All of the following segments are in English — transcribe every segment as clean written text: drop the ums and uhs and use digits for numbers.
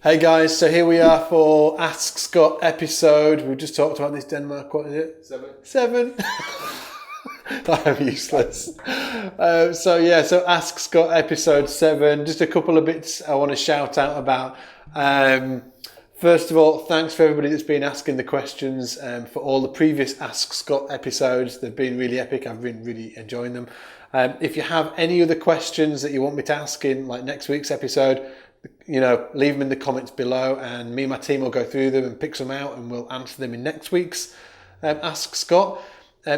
Hey guys, so here we are for Ask Scott episode. We've just talked about this Denmark, what is it? Seven. I'm useless. So Ask Scott episode 7. Just a couple of bits I want to shout out about. First of all, thanks for everybody that's been asking the questions for all the previous Ask Scott episodes. They've been really epic. I've been really enjoying them. If you have any other questions that you want me to ask in like next week's episode, leave them in the comments below and me and my team will go through them and pick some out and we'll answer them in next week's Ask Scott.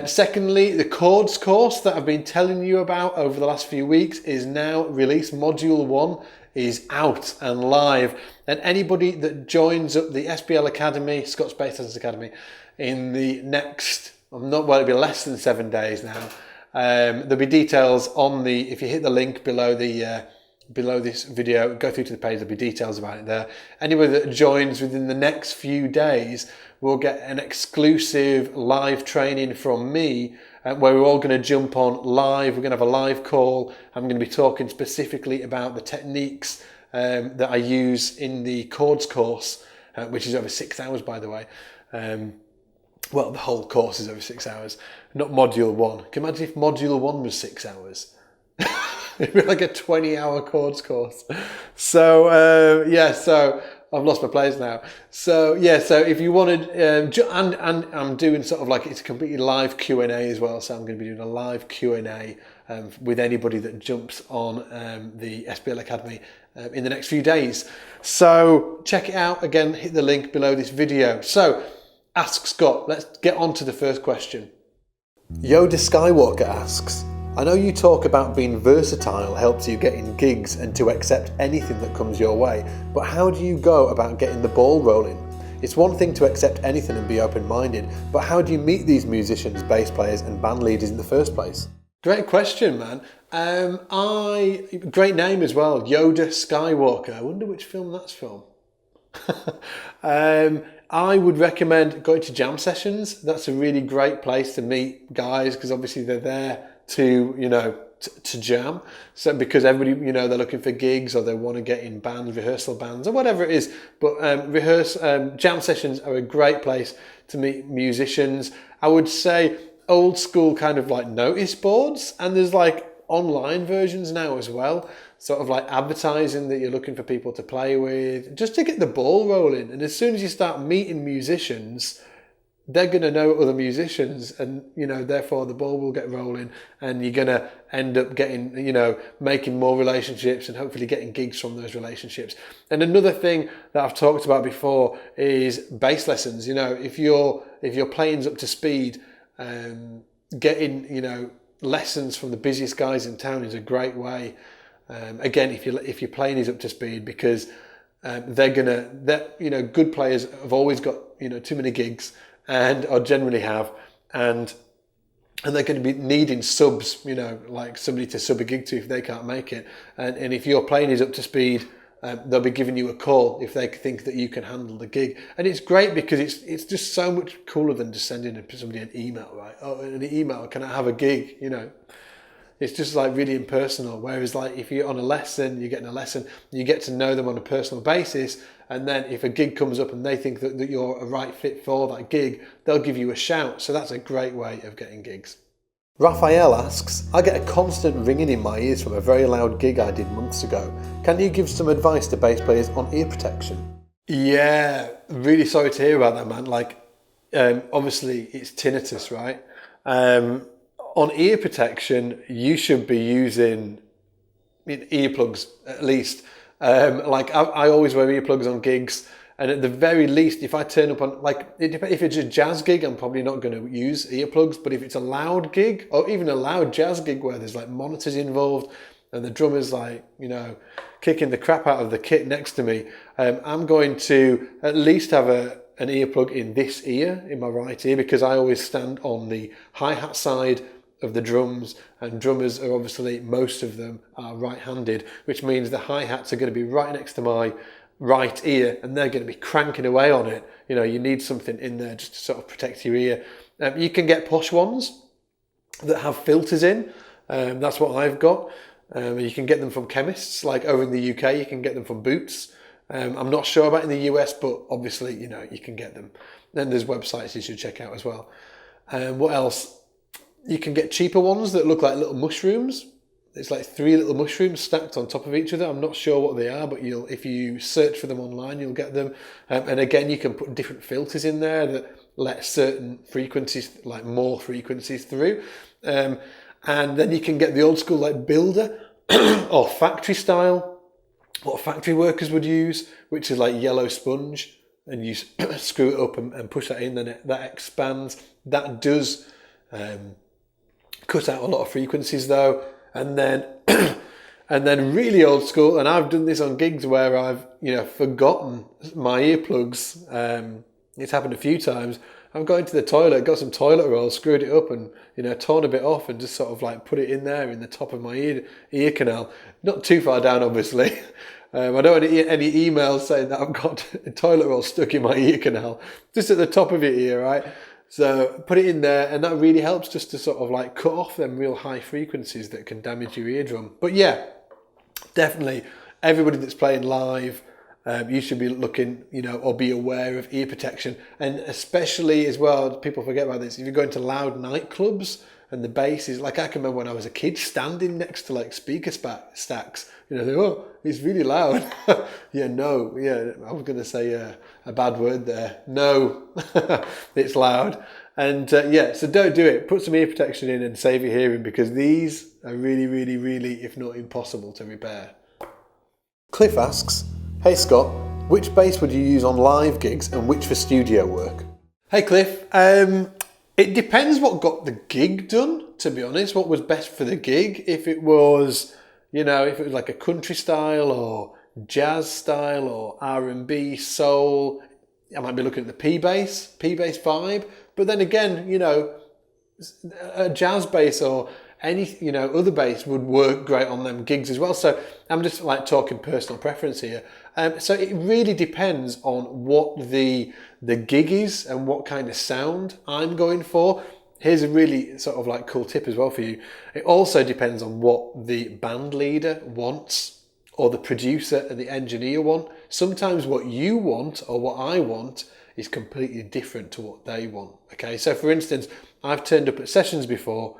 Secondly, the chords course that I've been telling you about over the last few weeks is now released. Module 1 is out and live. And anybody that joins up the SBL Academy, Scott's Bass Lessons Academy, in the next, it'll be less than 7 days now. There'll be details if you hit the link below this video, go through to the page, there'll be details about it there. Anybody that joins within the next few days will get an exclusive live training from me where we're all going to jump on live. We're going to have a live call. I'm going to be talking specifically about the techniques that I use in the chords course, which is over 6 hours, by the way. Well, the whole course is over 6 hours, not module 1. Can you imagine if module 1 was 6 hours? It'd be like a 20-hour chords course. So I've lost my place now. So if you wanted, and I'm doing sort of like, it's a completely live Q&A as well. So I'm going to be doing a live Q&A with anybody that jumps on the SBL Academy in the next few days. So check it out. Again, hit the link below this video. So Ask Scott, let's get on to the first question. Yoda Skywalker asks, I know you talk about being versatile helps you get in gigs and to accept anything that comes your way, but how do you go about getting the ball rolling? It's one thing to accept anything and be open-minded, but how do you meet these musicians, bass players and band leaders in the first place? Great question, man. Great name as well, Yoda Skywalker. I wonder which film that's from. I would recommend going to jam sessions. That's a really great place to meet guys because obviously they're there to jam. So because everybody, they're looking for gigs or they want to get in bands, rehearsal bands or whatever it is. But jam sessions are a great place to meet musicians. I would say old school kind of like notice boards, and there's like online versions now as well. Sort of like advertising that you're looking for people to play with, just to get the ball rolling. And as soon as you start meeting musicians, they're going to know other musicians and, therefore the ball will get rolling and you're going to end up getting, making more relationships and hopefully getting gigs from those relationships. And another thing that I've talked about before is bass lessons. If your playing's up to speed, getting, lessons from the busiest guys in town is a great way. Again, if your playing is up to speed, because good players have always got, too many gigs or generally have, and they're going to be needing subs, like somebody to sub a gig to if they can't make it. And if your playing is up to speed, they'll be giving you a call if they think that you can handle the gig. And it's great because it's just so much cooler than just sending somebody an email, right? Oh, an email, can I have a gig? It's just like really impersonal. Whereas like if you're on a lesson, you're getting a lesson, you get to know them on a personal basis. And then if a gig comes up and they think that you're a right fit for that gig, they'll give you a shout. So that's a great way of getting gigs. Raphael asks, I get a constant ringing in my ears from a very loud gig I did months ago. Can you give some advice to bass players on ear protection? Yeah, really sorry to hear about that, man. Like, obviously it's tinnitus, right? On ear protection, you should be using earplugs at least. I always wear earplugs on gigs, and at the very least, if I turn up on if it's a jazz gig, I'm probably not going to use earplugs. But if it's a loud gig, or even a loud jazz gig where there's like monitors involved, and the drummer's kicking the crap out of the kit next to me, I'm going to at least have an earplug in this ear, in my right ear, because I always stand on the hi-hat side of the drums, and drummers are obviously, most of them are right-handed, which means the hi-hats are going to be right next to my right ear and they're going to be cranking away on it. You need something in there just to sort of protect your ear. You can get posh ones that have filters in. That's what I've got. You can get them from chemists, like over in the UK, you can get them from Boots. I'm not sure about in the US, but obviously, you know, you can get them. Then there's websites you should check out as well. What else? You can get cheaper ones that look like little mushrooms. It's like 3 little mushrooms stacked on top of each other. I'm not sure what they are, but if you search for them online, you'll get them. And again, you can put different filters in there that let certain frequencies, like more frequencies through. And then you can get the old school like builder or factory style, what factory workers would use, which is like yellow sponge, and you screw it up and push that in, then that expands. That does cut out a lot of frequencies though. And then and then really old school, and I've done this on gigs where I've, you know, forgotten my earplugs. It's happened a few times. I've got into the toilet, got some toilet roll, screwed it up and, you know, torn a bit off and just sort of like put it in there in the top of my ear canal. Not too far down, obviously. I don't want any emails saying that I've got a toilet roll stuck in my ear canal. Just at the top of your ear, right? So put it in there, and that really helps just to sort of like cut off them real high frequencies that can damage your eardrum. But yeah, definitely everybody that's playing live, you should be looking, you know, or be aware of ear protection. And especially as well, people forget about this, if you go into loud nightclubs and the bass is, like I can remember when I was a kid standing next to like speaker stacks, you know, oh, it's really loud. I was going to say a bad word there. No, it's loud. And so don't do it. Put some ear protection in and save your hearing, because these are really, really, really, if not impossible to repair. Cliff asks, hey Scott, which bass would you use on live gigs and which for studio work? Hey Cliff, it depends what got the gig done, to be honest, what was best for the gig. If it was, you know, if it was like a country style or jazz style or R&B, soul, I might be looking at the P-bass vibe. But then again, you know, a jazz bass or any, you know, other bass would work great on them gigs as well. So I'm just like talking personal preference here. So it really depends on what the gig is and what kind of sound I'm going for. Here's a really sort of like cool tip as well for you. It also depends on what the band leader wants, or the producer and the engineer want. Sometimes what you want or what I want is completely different to what they want. Okay, so for instance, I've turned up at sessions before.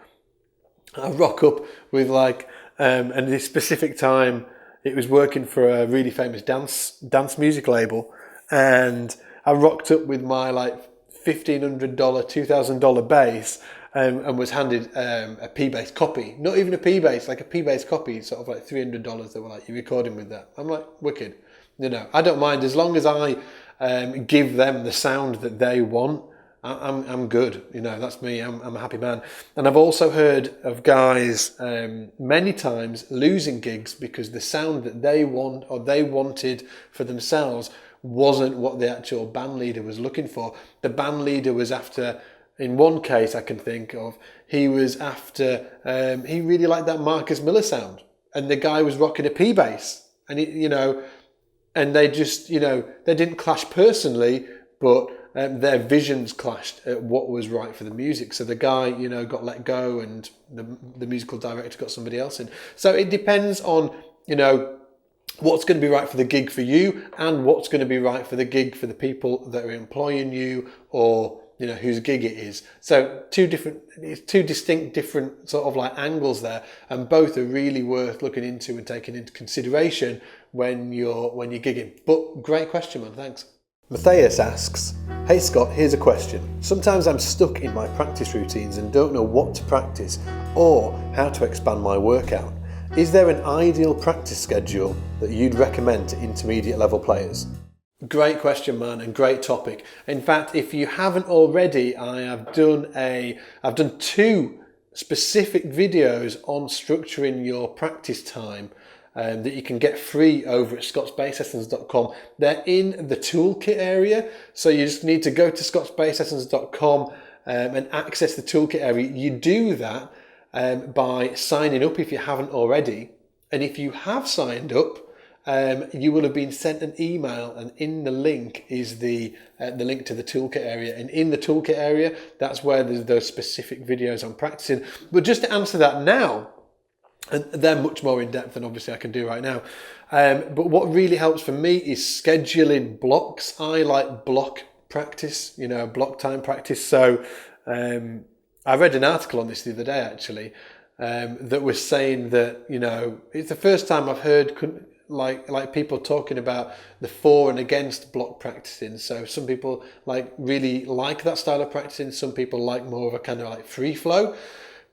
I rock up with like, and this specific time it was working for a really famous dance music label, and I rocked up with my like $1,500, $2,000 bass, and was handed a P-bass copy. Not even a P-bass, like a P-bass copy, sort of like $300. They were like, you're recording with that. I'm like, wicked. You know, I don't mind as long as I give them the sound that they want. I'm good. You know, that's me. I'm a happy man. And I've also heard of guys many times losing gigs because the sound that they want or they wanted for themselves wasn't what the actual band leader was looking for. The band leader was after, in one case I can think of, he was after, he really liked that Marcus Miller sound, and the guy was rocking a P-bass, and it, you know, and they just, you know, they didn't clash personally, but their visions clashed at what was right for the music. So the guy, you know, got let go, and the musical director got somebody else in. So it depends on, you know, what's going to be right for the gig for you, and what's going to be right for the gig for the people that are employing you, or, you know, whose gig it is. So two distinct different sort of like angles there, and both are really worth looking into and taking into consideration when you're gigging. But great question, man. Thanks. Matthias asks, hey Scott, here's a question. Sometimes I'm stuck in my practice routines and don't know what to practice or how to expand my workout. Is there an ideal practice schedule that you'd recommend to intermediate level players? Great question, man, and great topic. In fact, if you haven't already, I've done 2 specific videos on structuring your practice time that you can get free over at scottsbasslessons.com. They're in the toolkit area, so you just need to go to scottsbasslessons.com and access the toolkit area. You do that by signing up if you haven't already, and if you have signed up, you will have been sent an email, and in the link is the link to the toolkit area, and in the toolkit area, that's where there's those specific videos on practicing. But just to answer that now, And they're much more in depth than obviously I can do right now. But what really helps for me is scheduling blocks. I like block practice, block time practice. So I read an article on this the other day actually, that was saying that, it's the first time I've heard like people talking about the for and against block practicing. So some people really like that style of practicing. Some people like more of a kind of like free flow.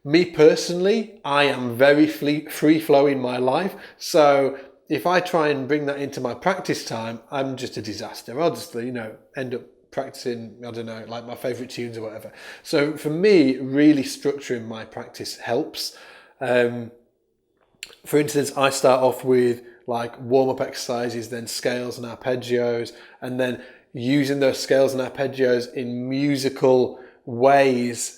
Me personally, I am very free flow in my life. So if I try and bring that into my practice time, I'm just a disaster. I'll just, end up practicing, I don't know, like my favorite tunes or whatever. So for me, really structuring my practice helps. For instance, I start off with like warm-up exercises, then scales and arpeggios, and then using those scales and arpeggios in musical ways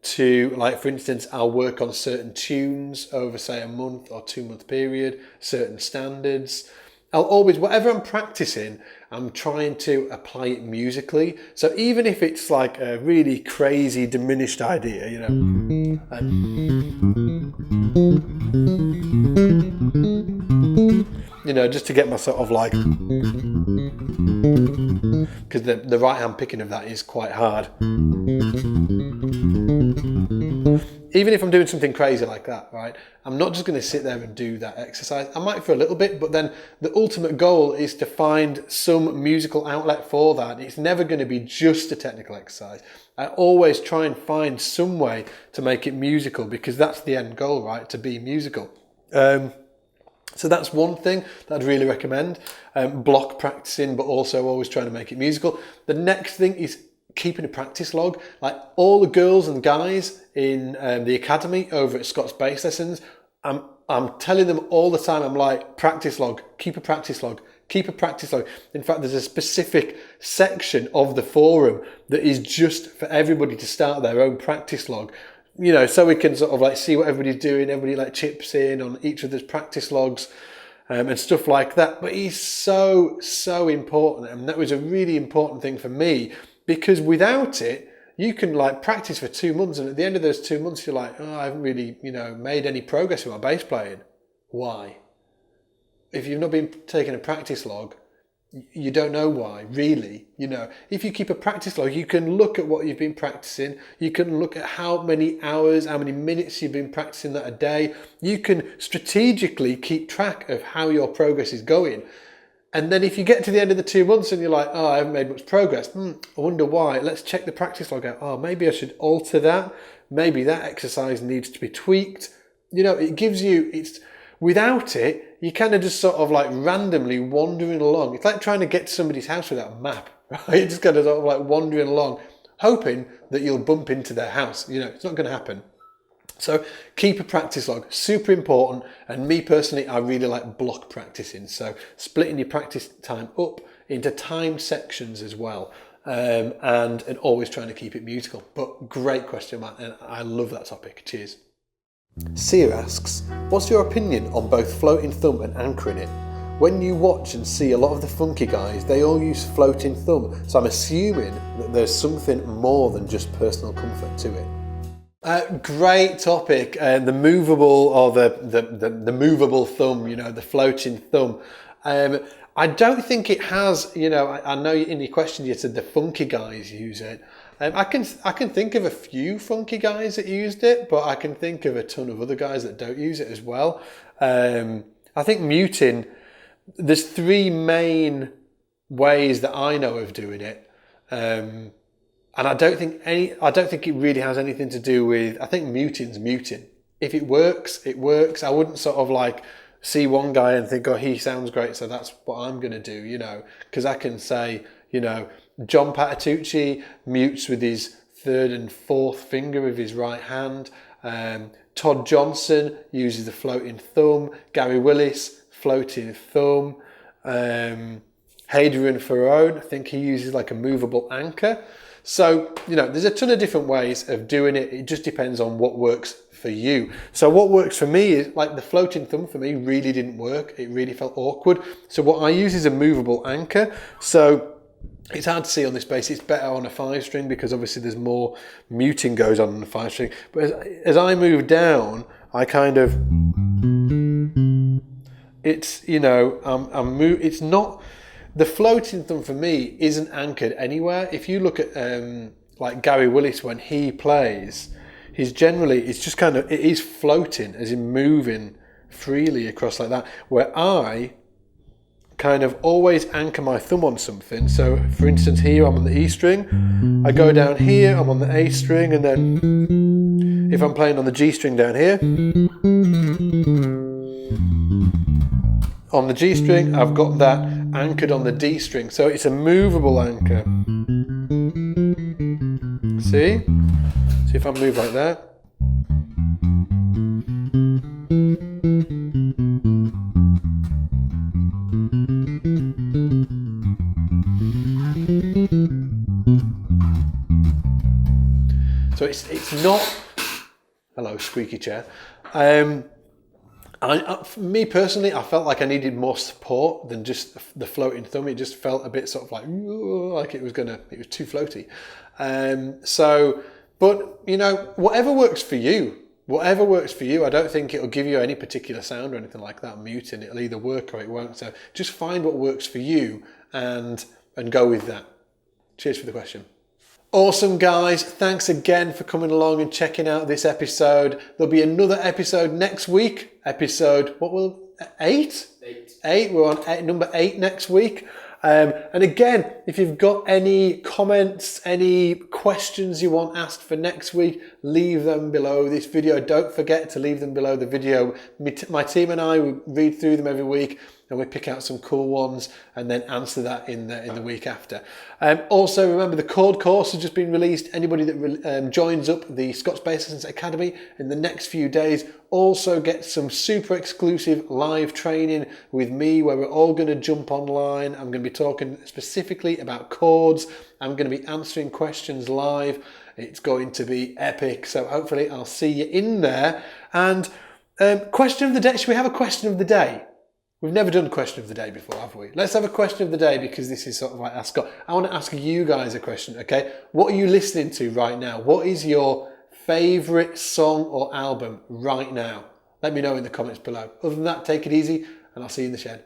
to, like, for instance, I'll work on certain tunes over, say, a month or 2 month period, certain standards. I'll always, whatever I'm practicing, I'm trying to apply it musically. So even if it's like a really crazy diminished idea, just to get my sort of like, because the right hand picking of that is quite hard. Even if I'm doing something crazy like that, right, I'm not just going to sit there and do that exercise. I might for a little bit, but then the ultimate goal is to find some musical outlet for that. It's never going to be just a technical exercise. I always try and find some way to make it musical, because that's the end goal, right, to be musical. So that's one thing that I'd really recommend, block practicing, but also always trying to make it musical. The next thing is keeping a practice log. Like all the girls and guys in the academy over at Scott's Bass Lessons, I'm telling them all the time, I'm like, practice log, keep a practice log, keep a practice log. In fact, there's a specific section of the forum that is just for everybody to start their own practice log. So we can sort of like see what everybody's doing. Everybody like chips in on each other's practice logs and stuff like that. But it's so, so important. And that was a really important thing for me, because without it, you can like practice for 2 months. And at the end of those 2 months, you're like, I haven't really, made any progress with my bass playing. Why? If you've not been taking a practice log, you don't know why, really. If you keep a practice log, you can look at what you've been practicing. You can look at how many hours, how many minutes you've been practicing that a day. You can strategically keep track of how your progress is going. And then if you get to the end of the 2 months and you're like, I haven't made much progress, I wonder why. Let's check the practice log out. Maybe I should alter that. Maybe that exercise needs to be tweaked. It gives you, without it, you kind of just sort of like randomly wandering along. It's like trying to get to somebody's house without a map, right? You're just kind of sort of like wandering along, hoping that you'll bump into their house. It's not going to happen. So keep a practice log, super important. And me personally, I really like block practicing. So splitting your practice time up into timed sections as well. And always trying to keep it musical. But great question, Matt. And I love that topic. Cheers. Sia asks, what's your opinion on both floating thumb and anchoring it? When you watch and see a lot of the funky guys, they all use floating thumb. So I'm assuming that there's something more than just personal comfort to it. Great topic. The movable or the movable thumb, the floating thumb. I don't think it has, I know in your question you said the funky guys use it. I can think of a few funky guys that used it, but I can think of a ton of other guys that don't use it as well. I think muting, there's 3 main ways that I know of doing it. And I don't think it really has anything to do with, I think muting's muting. If it works, it works. I wouldn't sort of like see one guy and think, he sounds great, so that's what I'm going to do, because I can say, John Patitucci mutes with his 3rd and 4th finger of his right hand. Todd Johnson uses the floating thumb. Gary Willis, floating thumb. Hadrian Farone, I think he uses like a movable anchor. So, there's a ton of different ways of doing it. It just depends on what works for you. So what works for me is, like, the floating thumb for me really didn't work. It really felt awkward. So what I use is a movable anchor. So it's hard to see on this bass. It's better on a 5-string because obviously there's more muting goes on the 5-string. But as I move down, I kind of, it's, you know, it's not, the floating thumb for me isn't anchored anywhere. If you look at like Gary Willis when he plays, it's just kind of, it is floating, as in moving freely across like that, where I kind of always anchor my thumb on something. So for instance here I'm on the E string, I go down here, I'm on the A string, and then if I'm playing on the G string down here, on the G string I've got that anchored on the D string, so it's a movable anchor. See if I move like that. So it's not, hello squeaky chair. Me personally, I felt like I needed more support than just the floating thumb. It just felt a bit sort of like it was too floaty. But you know, whatever works for you. Whatever works for you. I don't think it'll give you any particular sound or anything like that. Muting, it'll either work or it won't. So just find what works for you and go with that. Cheers for the question. Awesome, guys. Thanks again for coming along and checking out this episode. There'll be another episode next week. Episode, 8? 8. We're on number 8 next week. And again, if you've got any comments, any questions you want asked for next week, leave them below this video. Don't forget to leave them below the video. My team and I read through them every week, and we pick out some cool ones and then answer that in the week after. Also, remember the chord course has just been released. Anybody that joins up the Scots Bass Lessons Academy in the next few days also gets some super exclusive live training with me, where we're all going to jump online. I'm going to be talking specifically about chords. I'm going to be answering questions live. It's going to be epic. So hopefully I'll see you in there. And question of the day. Should we have a question of the day? We've never done question of the day before, have we? Let's have a question of the day, because this is sort of like Ask Scott. I want to ask you guys a question, okay? What are you listening to right now? What is your favourite song or album right now? Let me know in the comments below. Other than that, take it easy, and I'll see you in the shed.